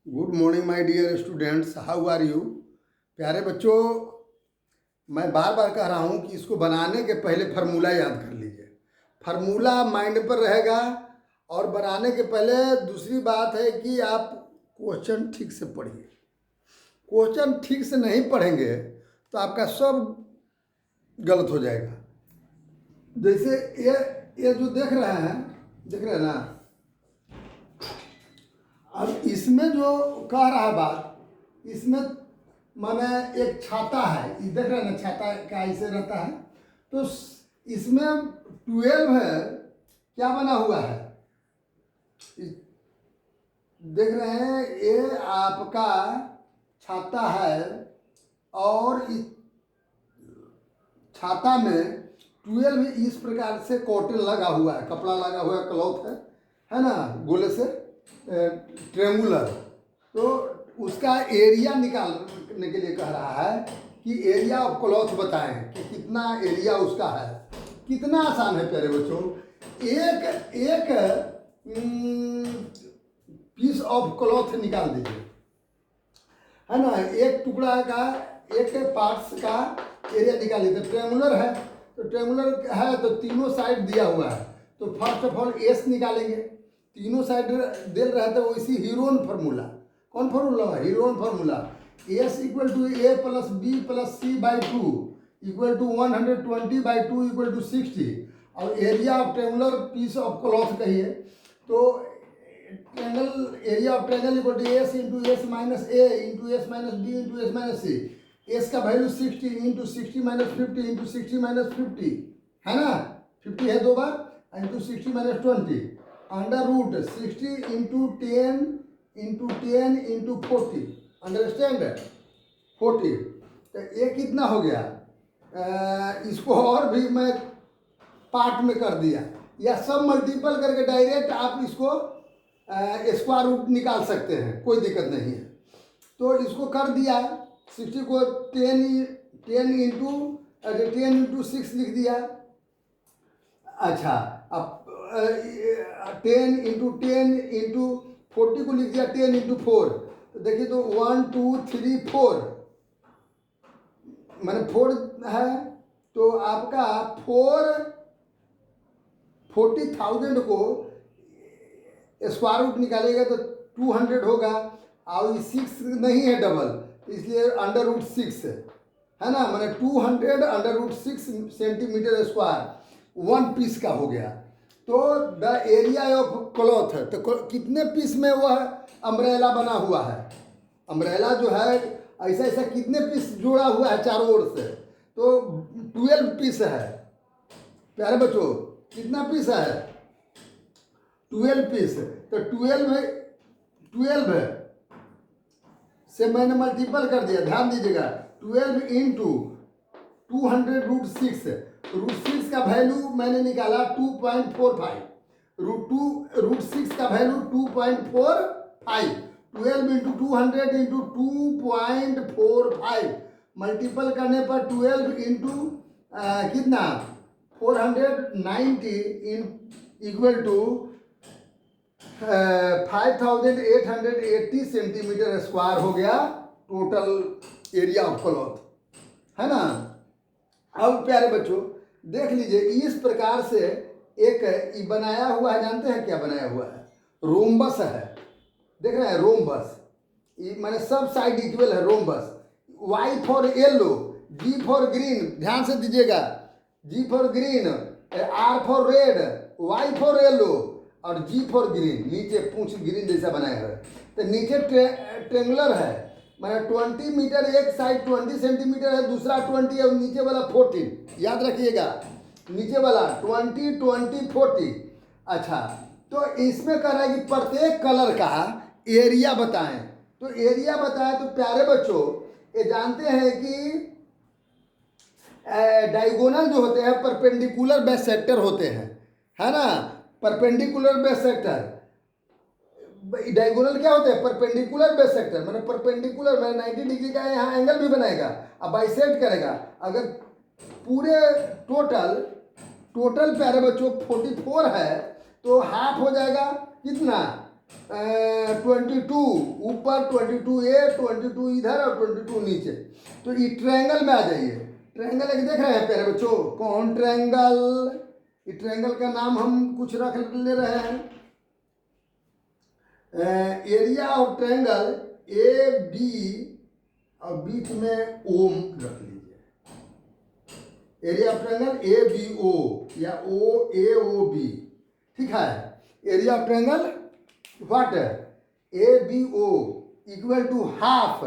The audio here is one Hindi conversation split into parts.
Good morning my dear students, how are you. प्यारे बच्चों, मैं बार बार कह रहा हूँ कि इसको बनाने के पहले फार्मूला याद कर लीजिए। फार्मूला माइंड पर रहेगा। और बनाने के पहले दूसरी बात है कि आप क्वेश्चन ठीक से पढ़िए। क्वेश्चन ठीक से नहीं पढ़ेंगे तो आपका सब गलत हो जाएगा। जैसे ये जो देख रहे हैं ना। अब इसमें जो कह रहा बात, इसमें माने एक छाता है, ये देख रहे हैं ना, छाता का ऐसे रहता है। तो इसमें 12 है, क्या बना हुआ है देख रहे हैं, ये आपका छाता है। और इस छाता में 12 इस प्रकार से कॉटन लगा हुआ है, कपड़ा लगा हुआ है, क्लॉथ है ना, गोले से ट्रेंगुलर। तो उसका एरिया निकालने के लिए कह रहा है कि एरिया ऑफ क्लॉथ बताएं कि कितना एरिया उसका है। कितना आसान है प्यारे बच्चों। एक पीस ऑफ क्लॉथ निकाल दीजिए, है ना। एक टुकड़ा का, एक पार्ट्स का एरिया निकाल लीजिए। ट्रेंगुलर है तो ट्रेंगुलर है तो तीनों साइड दिया हुआ है, तो फर्स्ट ऑफ ऑल एस निकालेंगे। तीनों साइड दे रहे थे, वो इसी हीरोन फार्मूला। कौन फार्मूला है? Heron formula. S equal to A plus B plus C by 2 equal to 120/2 equal to 60। और area of triangular piece of cloth कहिए तो triangle, area of triangle equal to S into S minus A into S minus B into S minus C. S का value 60 into 60 minus 50 into 60 minus 50, है ना। 50 है दो बार, into 60 minus 20 under root 60 into 10 into 10 into 40। Understand? 40। तो ये कितना हो गया? इसको और भी मैं पार्ट में कर दिया, या सब मल्टीपल करके डायरेक्ट आप इसको स्क्वायर रूट निकाल सकते हैं, कोई दिक्कत नहीं है। तो इसको कर दिया, 60 को 10 इंटू 6 लिख दिया। अच्छा, अब 10 इंटू 40 को लिख दिया 10 इंटू 4। तो देखिए, तो 1 2 3 4 मैंने 4 है, तो आपका 40,000 को स्क्वायर रूट निकालेगा तो 200 होगा। और 6 नहीं है डबल, इसलिए अंडर रूट 6 है ना, मैंने 200 under root 6 centimetre square 1 piece का हो गया। तो द एरिया ऑफ क्लॉथ है, तो कितने पीस में वह अम्ब्रेला बना हुआ है। अम्ब्रेला जो है ऐसा ऐसा कितने पीस जोड़ा हुआ है चारों ओर से, तो 12 पीस है। प्यारे बच्चों, कितना पीस है? 12 पीस। तो 12 से मैंने मल्टीपल कर दिया, ध्यान दीजिएगा। 12 इंटू 200 रूट 6 का वैल्यू मैंने निकाला 2.45। रूट 6 का वैल्यू 2.45। 12 इंटू 200 इंटू 2.45 मल्टीपल करने पर 12 इंटू कितना 490 इक्वल टू 5880 सेंटीमीटर स्क्वायर हो गया टोटल एरिया ऑफ क्लॉथ, है ना। अब प्यारे बच्चों देख लीजिए, इस प्रकार से एक बनाया हुआ है। जानते हैं क्या बनाया हुआ है? रोम्बस है, देख रहे हैं, रोम्बस। ये मैंने सब साइड इक्वल है, rhombus. Y for yellow, G for green, ध्यान से दीजिएगा, G for green, R for red, Y for yellow और जी फॉर ग्रीन। नीचे पूंछ ग्रीन जैसा बनाया है। तो नीचे ट्रेंगुलर है, मैंने 20 मीटर एक साइड 20 सेंटीमीटर है, दूसरा 20 है, नीचे वाला 14। याद रखिएगा, नीचे वाला 20 20 40। अच्छा, तो इसमें कह रहा है कि प्रत्येक कलर का एरिया बताएं। तो एरिया बताएं तो प्यारे बच्चों ये जानते हैं कि डायगोनल जो होते हैं परपेंडिकुलर बेस सेक्टर होते हैं, है ना। परपेंडिकुलर बेस सेक्टर, डायगोनल क्या होते हैं? Perpendicular base sector. मैंने परपेंडिकुलर में 90 डिग्री का यहाँ एंगल भी बनाएगा, अब बाइसेक्ट करेगा। अगर पूरे टोटल प्यारे बच्चों 44 है तो हाफ हो जाएगा कितना? 22 ऊपर, 22A, 22 इधर और 22 नीचे। तो ये ट्रायंगल में आ जाइए। ट्रायंगल एक देख रहे हैं प्यारे बच्चों, कौन ट्रायंगल? ये ट्रायंगल का नाम हम कुछ रख ले रहे हैं। Area of triangle A B और बीच में ओम रख लीजिए। Area of triangle A B O या ओ ए ओ बी, ठीक है। एरिया ऑफ ट्रायंगल व्हाट है? A B O equal to half,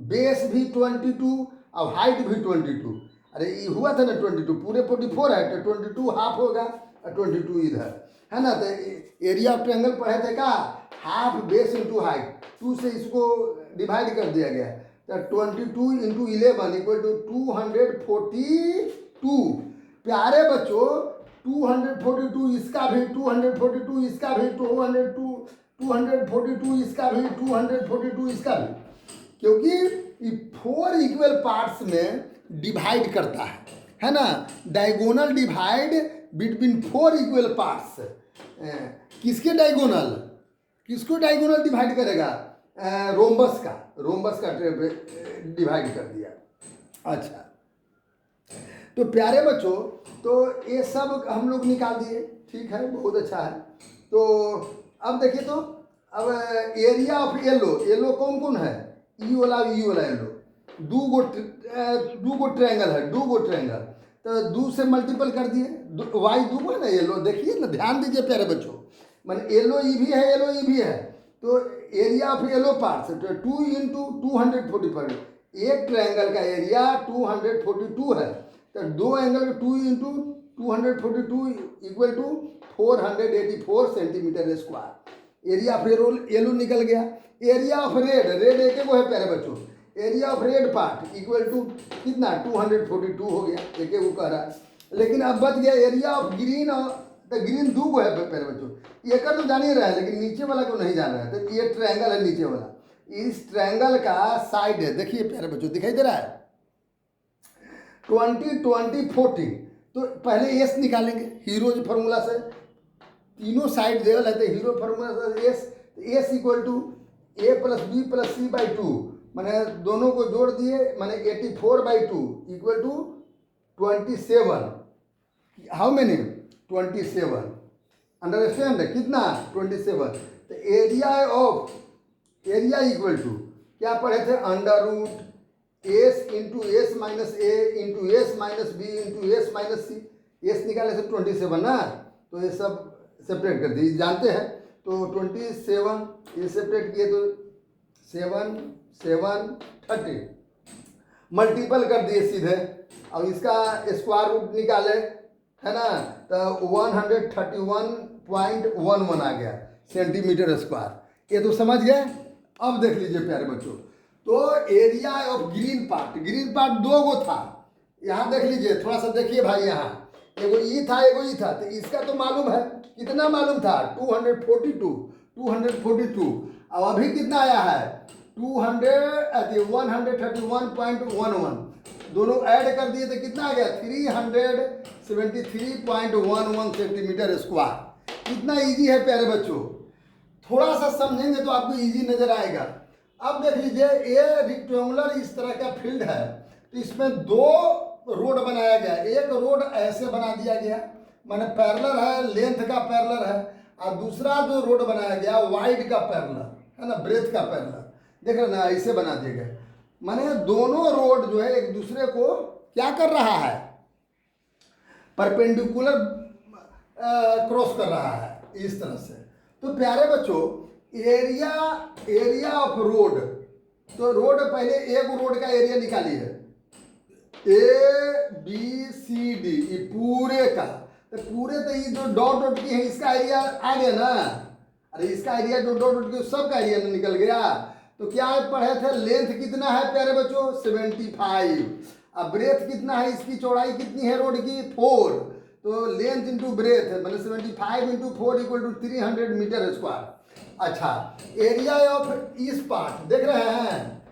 base भी 22 और हाइट भी 22। अरे ये हुआ था ना 22, पूरे 44 है तो 22 हाफ होगा और 22 इधर है ना। तो एरिया ऑफ ट्रायंगल पढ़े थे का, हाफ बेस इंटू हाइट, 2 से इसको डिवाइड कर दिया गया। तो 22 इंटू 11 इक्वल टू 242। प्यारे बच्चों 242 इसका भी, 242 इसका भी, 242 इसका भी, 242 इसका भी, क्योंकि ये 4 इक्वल पार्ट्स में डिवाइड करता है ना। Diagonal divide between 4 equal parts. किसके डायगोनल? किसको डायगोनल डिवाइड करेगा? रोम्बस का डिवाइड कर दिया। अच्छा, तो प्यारे बच्चों तो ये सब हम लोग निकाल दिए, ठीक है, बहुत अच्छा है। तो अब देखिए, तो अब एरिया ऑफ येलो कौन कौन है? ई वाला येलो, दो गो ट्रायंगल है, 2 गो ट्रायंगल, तो 2 से मल्टीपल कर दिए। वाई 2 है ना येलो, देखिए ना, ध्यान दीजिए प्यारे बच्चों, मैंने येलो ई भी है, येलो ई भी है। तो area of yellow parts 2 into 244, एक ट्रायंगल का एरिया 242 है, तो 2 angle 2 into 242 equal to 484 centimetre square. Area of yellow निकल गया। एरिया ऑफ रेड एक वो है प्यारे बच्चों, area of red part equal to कितना? 242 हो गया, एक वो कह रहा है। लेकिन अब बच गया एरिया ऑफ ग्रीन, और तो ग्रीन 2 को है प्यारे बच्चों। ये कर तो जान ही रहा है, लेकिन नीचे वाला को नहीं जान रहा है। तो ये ट्रायंगल है नीचे वाला, इस ट्रायंगल का साइड है, देखिए प्यारे बच्चों दिखाई दे रहा है 20 20 40। तो पहले एस निकालेंगे हीरोज फार्मूला से, तीनों साइड देवल है तो हीरो फार्मूला से S equal to A plus B plus C by 2, मैंने दोनों को जोड़ दिए, मैंने 84/2 equal to 27। How many? 27। Understand? कितना? 27। तो एरिया इक्वल टू क्या पढ़े थे? Under root S into S minus A into S minus B into S minus C. S निकाले से 27 ना, तो ये सब सेपरेट कर दिए, जानते हैं। तो 27 ये सेपरेट किए तो 7 7 30 मल्टीपल कर दिए सीधे, और इसका स्क्वायर रूट निकाले, है ना, तो 131.11 आ गया सेंटीमीटर स्क्वायर। ये तो समझ गए। अब देख लीजिए प्यारे बच्चों, तो एरिया ऑफ ग्रीन पार्ट 2 गो था, यहाँ देख लीजिए, थोड़ा सा देखिए भाई, यहाँ एगो ई था एगो ई था, तो इसका तो मालूम है, कितना मालूम था? 242। अब अभी कितना आया है? 131.11, दोनों ऐड कर दिए तो कितना आ गया? 373.11 सेंटीमीटर स्क्वायर। इतना इजी है प्यारे बच्चों, थोड़ा सा समझेंगे तो आपको इजी नजर आएगा। अब देख लीजिए, ये रेक्टेंगुलर इस तरह का फील्ड है, तो इसमें 2 रोड बनाया गया। एक रोड ऐसे बना दिया गया, माने पैरेलल है, लेंथ का पैरेलल है, और दूसरा जो रोड बनाया गया वाइड का पैरेलल है ना, ब्रेथ का पैरेलल, देख रहे ना, ऐसे बना दिया गया। माने दोनों रोड जो है एक दूसरे को क्या कर रहा है? परपेंडिकुलर क्रॉस कर रहा है इस तरह से। तो प्यारे बच्चों, एरिया ऑफ रोड, तो रोड पहले एक रोड का एरिया निकालिए, ABCD, ये पूरे का, तो पूरे तो ये जो डॉट की है इसका एरिया आ गया ना। अरे इसका एरिया जो डॉट की सबका एरिया निकल गया। तो क्या पढ़े थे? लेंथ कितना है प्यारे बच्चों? 75। अब ब्रेथ कितना है? इसकी चौड़ाई कितनी है रोड की? 4। तो लेंथ इंटू ब्रेथ है, मतलब 75 into 4 equal to 300 metre square. अच्छा, एरिया ऑफ इस पार्ट देख रहे हैं,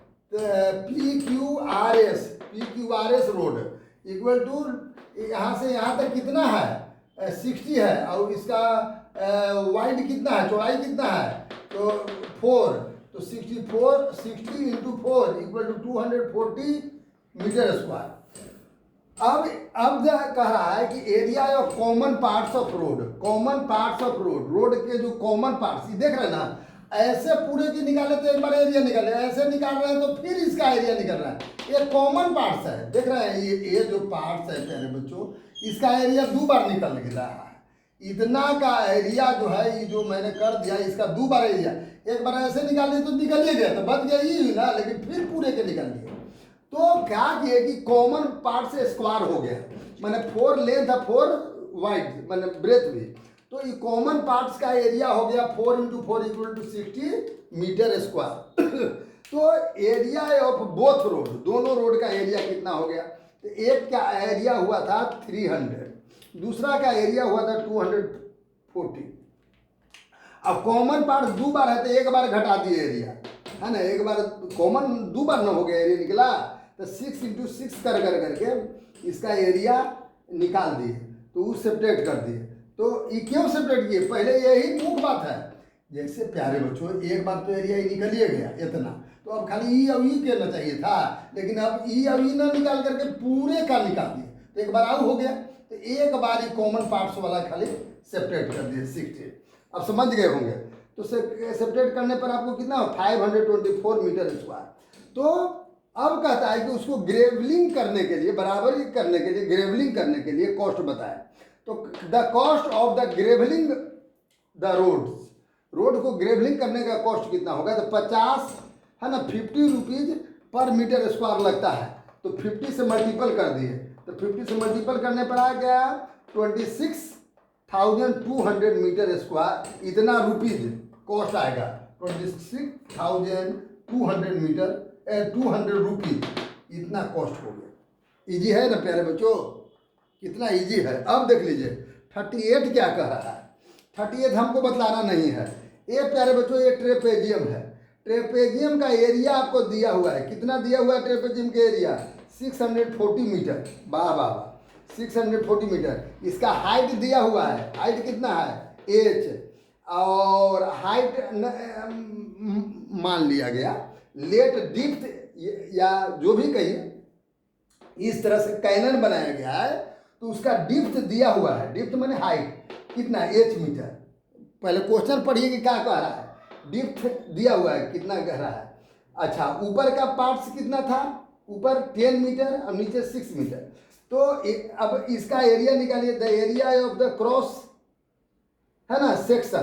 PQRS रोड इक्वल टू यहाँ से यहाँ तक कितना है? 60 है, और इसका वाइड कितना है, चौड़ाई कितना है? तो 4, तो 64, 60 into 4 equal to 240 metre square. अब कह रहा है कि area of common parts of road, common parts of road, road के जो कॉमन पार्ट्स, देख रहे हैं ना, ऐसे पूरे की निकाले तो एक बार एरिया निकाले, ऐसे निकाल रहे हैं तो फिर इसका एरिया निकल रहा है। ये कॉमन पार्ट्स है, देख रहे हैं, ये जो पार्ट्स है प्यारे बच्चों, इसका एरिया 2 बार निकल रहा है। इतना का एरिया जो है, ये जो मैंने कर दिया, इसका 2 बार एरिया, एक बार ऐसे निकाल दिया तो निकल ही गया, तो बच गया ही ना, लेकिन फिर पूरे के निकल गए। तो क्या किए कि कॉमन पार्ट से स्क्वायर हो गया, मैंने 4 लेंथ है, 4 वाइड मैंने ब्रेथ भी, तो ये कॉमन पार्ट्स का एरिया हो गया 4 into 4 equal to 60 metre square. तो एरिया ऑफ बोथ रोड, दोनों रोड का एरिया कितना हो गया, तो एक का एरिया हुआ था 300, दूसरा का एरिया हुआ था 240। अब कॉमन पार्ट 2 बार है तो एक बार घटा दिए एरिया, है ना, एक बार कॉमन 2 बार ना हो गया एरिया निकला, तो 6 इंटू 6 करके इसका एरिया निकाल दिए, तो वो सेपरेट कर दिए। तो ये क्यों सेपरेट किए, पहले यही मुख्य बात है। जैसे प्यारे बच्चों, एक बार तो एरिया ही निकल ही गया इतना, तो अब खाली ई और ई कहना चाहिए था, लेकिन अब ई और ई ना निकाल करके पूरे का निकाल दिए, तो एक बार आउ हो गया, तो एक बार ही कॉमन पार्ट्स वाला खाली सेपरेट कर दिए 60। अब समझ गए होंगे, तो सेपरेट करने पर आपको कितना 524 मीटर स्क्वायर। तो अब कहता है कि उसको ग्रेवलिंग करने के लिए, बराबरी करने के लिए, ग्रेवलिंग करने के लिए कॉस्ट बताए। तो the cost of the gravelling the roads, road को ग्रेवलिंग करने का कॉस्ट कितना होगा, तो 50 है ना, 50 रुपीज पर मीटर स्क्वायर लगता है। तो 50 से मल्टीपल कर दिए, तो 50 से मल्टीपल करने पर आ गया 26,200 मीटर स्क्वायर, इतना रुपीज कॉस्ट आएगा, 26,200 मीटर 200 रुपीज, इतना कॉस्ट हो गया। इजी है ना प्यारे बच्चों, कितना इजी है। अब देख लीजिए 38 क्या कह रहा है, 38 हमको बतलाना नहीं है। ये प्यारे बच्चों ये ट्रेपेजियम है, ट्रेपेजियम का एरिया आपको दिया हुआ है, कितना दिया हुआ है ट्रेपेजियम के एरिया, 640 मीटर, वाह वाह वाह, 640 मीटर। इसका हाइट दिया हुआ है, हाइट कितना है h, और हाइट मान लिया गया, लेट डिप्थ या जो भी कहिए, इस तरह से कैनन बनाया गया है, तो उसका डिप्थ दिया हुआ है, डिप्थ माने हाइट कितना h मीटर। पहले क्वेश्चन पढ़िए कि क्या कह रहा है, डिप्थ दिया हुआ है कितना गहरा है। अच्छा, ऊपर का पार्ट्स कितना था, ऊपर 10 मीटर और नीचे 6 मीटर। तो अब इसका एरिया निकालिए, the area of the cross, है ना, सेक्शन,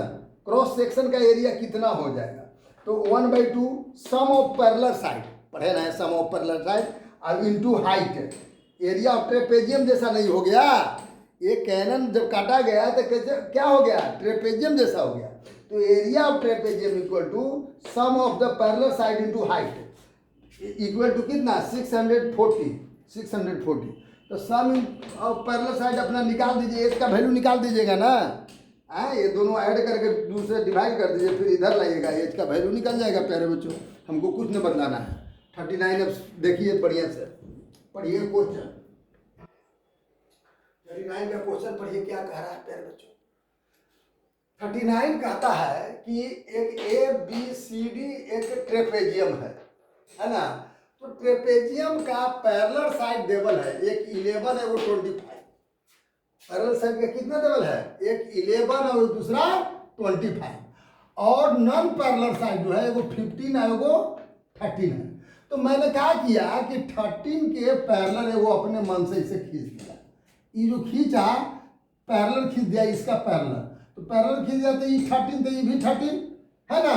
क्रॉस सेक्शन का एरिया कितना हो जाएगा, तो 1/2 सम ऑफ पैरेलल साइड, पढ़े ना, सम ऑफ पैरेलल साइड अब into height. Area of trapezium जैसा नहीं हो गया, ये कैनन जब काटा गया तो कैसे क्या हो गया, ट्रेपेजियम जैसा हो गया। तो area of trapezium equal to sum of the parallel side into height, equal to कितना 640। तो सम ऑफ पैरेलल साइड अपना निकाल दीजिए, एच का वैल्यू निकाल दीजिएगा ना, ये दोनों ऐड करके दूसरे डिवाइड कर दीजिए, फिर इधर लाइएगा, एच का वैल्यू निकल जाएगा प्यारे बच्चों, हमको कुछ नहीं बदलाना है। 39 अब देखिए बढ़िया से पढ़िए क्वेश्चन, 39 का क्वेश्चन पढ़िए क्या कह रहा है प्यारे बच्चों। 39 कहता है कि एक ABCD एक ट्रेपेजियम है ना, तो ट्रेपेजियम का पैरेलल साइड देवल है, एक 11 है वो 25, पैरेलल साइड का कितना देवल है, एक 11 और दूसरा 25, और नॉन पैरेलल साइड जो है वो 15 है वो 13 है। तो मैंने क्या किया कि 13 के पैरेलल है वो अपने मन से इसे खींच दिया, ये जो खींचा पैरेलल खींच दिया इसका पैरेलल, तो पैरेलल खींच दिया तो ये 13 तो ये भी 13 है ना।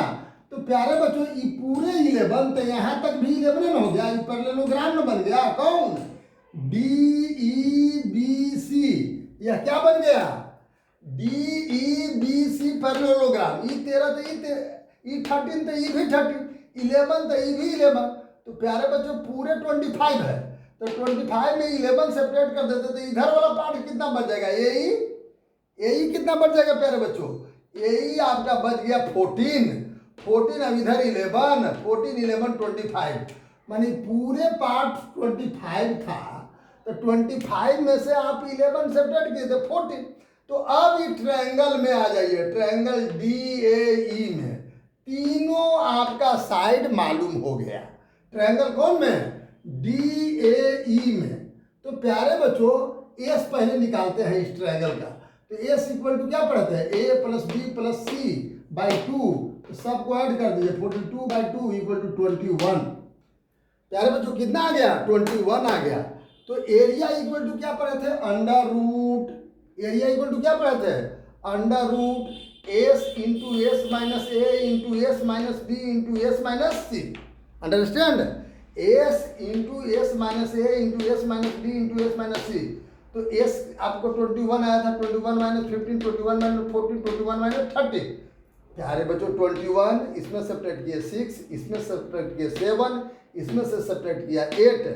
तो प्यारे बच्चों ये पूरे 11 तो यहाँ तक भी 11 ना हो गया, ये पैरेललोग्राम में बन गया, कौन DEBC, यह क्या बन गया DEBC पैरेललोग्राम। ये 13 तो ये 13 तो ये भी 13, 11 तो ये भी 11। तो प्यारे बच्चों पूरे 25 है, तो 25 में 11 सेपरेट कर देते तो इधर वाला पार्ट कितना बच जाएगा, यही कितना बच जाएगा प्यारे बच्चों, यही आपका बच गया 14। अब इधर 11, 14 11 25, मानी पूरे पार्ट 25 था, तो 25 में से आप 11 सेपरेट किए थे 14। तो अब ये ट्रायंगल में आ जाइए, ट्रायंगल DAE में तीनों आपका साइड मालूम हो गया। ट्रायंगल कौन में? DAE में। तो प्यारे बच्चों एस पहले निकालते हैं इस ट्रायंगल का। तो एस इक्वल टू क्या पढ़ते हैं? A + B + C by 2। तो सबको ऐड कर दीजिए, 42/2 इक्वल टू 21। प्यारे बच्चों कितना आ गया? 21 आ गया। तो एरिया इक्वल टू क्या पढ़े थे? Under root. Area equal to क्या पढ़े थे? Under root S into S minus A into S minus B into S minus C। Understand? S into S minus A into S minus B into S minus C। तो S आपको 21 आया था, 21 माइनस 15, 21 माइनस 14, 21 माइनस 30। प्यारे बच्चों 21 इसमें सब्ट्रैक्ट किए 6, इसमें सब्ट्रैक्ट किए 7, इसमें से सब्ट्रैक्ट किया 8।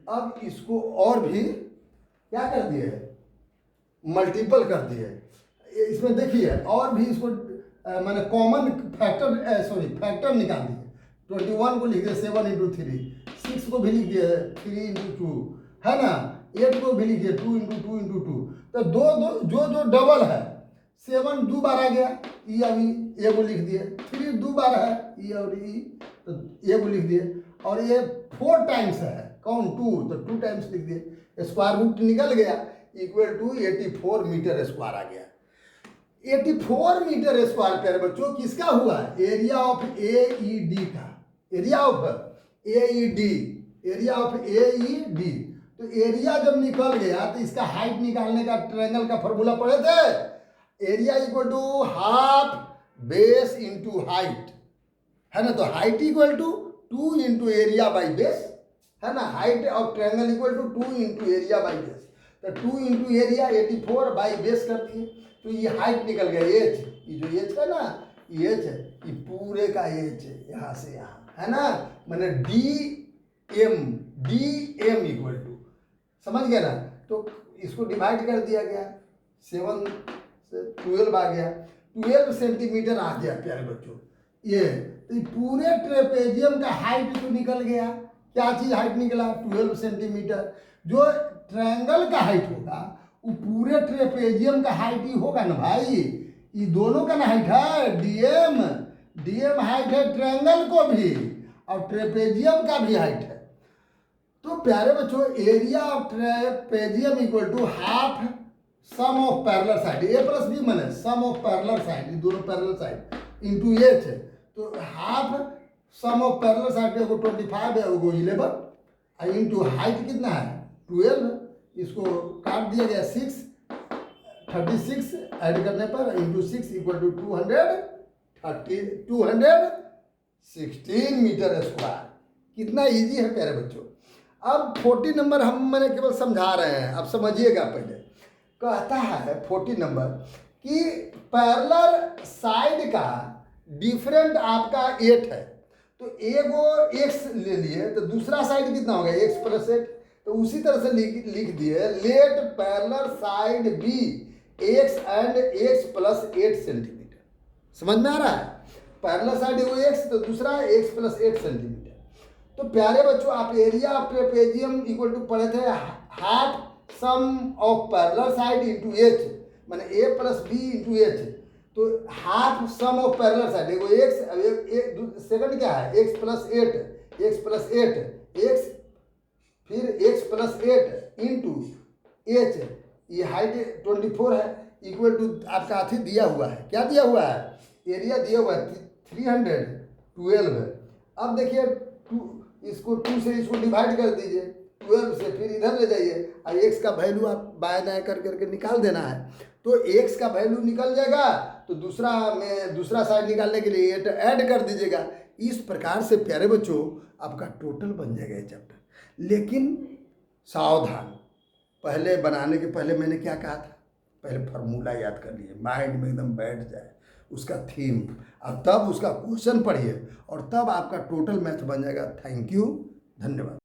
अब इसको और भी क्या कर दिए? मल्टीपल कर दिए। इसमें देखिए और भी इसको मैंने कॉमन फैक्टर निकाल दिए। 21 को लिख दिए 7 इंटू 3, 6 को भी लिख दिए 3 इंटू 2, है ना। 8 को भी लिख दिए 2 इंटू 2 इंटू 2। तो जो डबल है, 7 दो बार आ गया, ई अभी ए को लिख दिए। 3 दो बार है, ई और ई, तो ए को लिख दिए। और ये 4 टाइम्स है, कौन? 2, तो 2 टाइम्स लिख दिए। स्क्वायर रूट निकल गया, इक्वल टू 84 मीटर स्क्वायर आ गया। 84 मीटर स्क्वायर प्यारे बच्चों किसका हुआ? एरिया ऑफ AED का। Area of AED, area of AED। तो एरिया जब निकल गया तो इसका हाइट निकालने का ट्रायंगल का फॉर्मूला पढ़े थे। Area equal to half base into height, है ना। तो height equal to 2 into area by base, है ना। Height of triangle equal to 2 into area by base. तो 2 इंटू एरिया 84 बाई बेस कर दिए। तो ये हाइट निकल गया एच, ये जो एच है ना, ये एच है, ये पूरे का एच है, यहाँ से यहाँ, है ना। मैंने DM इक्वल टू, समझ गया ना। तो इसको डिवाइड कर दिया गया, 7 से 12 आ गया, 12 सेंटीमीटर आ गया प्यारे बच्चों ये। तो ये पूरे ट्रेपेजियम का हाइट जो निकल गया, क्या चीज़ हाइट निकला? 12 सेंटीमीटर। जो ट्रायंगल का हाइट होगा वो पूरे ट्रेपेजियम का हाइट ही होगा ना भाई। ये दोनों का ना हाइट है, डीएम हाइट है ट्रायंगल को भी, और ट्रेपेजियम का भी हाइट है। तो प्यारे बच्चों area of trapezium equal to half sum of parallel side, A + B माने सम ऑफ पैरेलल साइड, ये दोनों पैरेलल साइड इंटू एच है। तो half sum of parallel side पे 25 है, वो 11 इंटू हाइट कितना है? 12। इसको काट दिया गया 6, 36 ऐड करने पर into 6 equal to 216 metre square. कितना इजी है प्यारे बच्चों। अब 40 नंबर मैंने केवल समझा रहे हैं, अब समझिएगा। पहले कहता है 40 नंबर कि पैरेलल साइड का डिफरेंट आपका 8 है। तो एगो x ले लिए तो दूसरा साइड कितना होगा? x + 8। तो उसी तरह से लिख दिए let parallel side B x and x + 8 centimetre. समझ में आ रहा है? पैरेलल साइड वो x, तो दूसरा x + 8 सेंटीमीटर। तो प्यारे बच्चों आप area of trapezium equal to पढ़े थे half sum of parallel side into H, माने A + B इंटू एच। तो half sum of parallel side, एगो x, सेकंड क्या है? x + 8, x फिर x + 8 इंटू एच, ये हाइट 24 है, इक्वल टू आपका अथी दिया हुआ है। क्या दिया हुआ है? एरिया दिया हुआ है 312 है। अब देखिए इसको 2 से इसको डिवाइड कर दीजिए, 12 से फिर इधर ले जाइए और x का वैल्यू आप बाएं दाएं करके निकाल देना है। तो x का वैल्यू निकल जाएगा, तो दूसरा साइड निकालने के लिए 8 ऐड कर दीजिएगा। इस प्रकार से प्यारे बच्चों आपका टोटल बन जाएगा ये चैप्टर। लेकिन सावधान, पहले बनाने के पहले मैंने क्या कहा था? पहले फार्मूला याद कर लिए, माइंड में एकदम बैठ जाए उसका थीम, और तब उसका क्वेश्चन पढ़िए और तब आपका टोटल मैथ बन जाएगा। थैंक यू, धन्यवाद।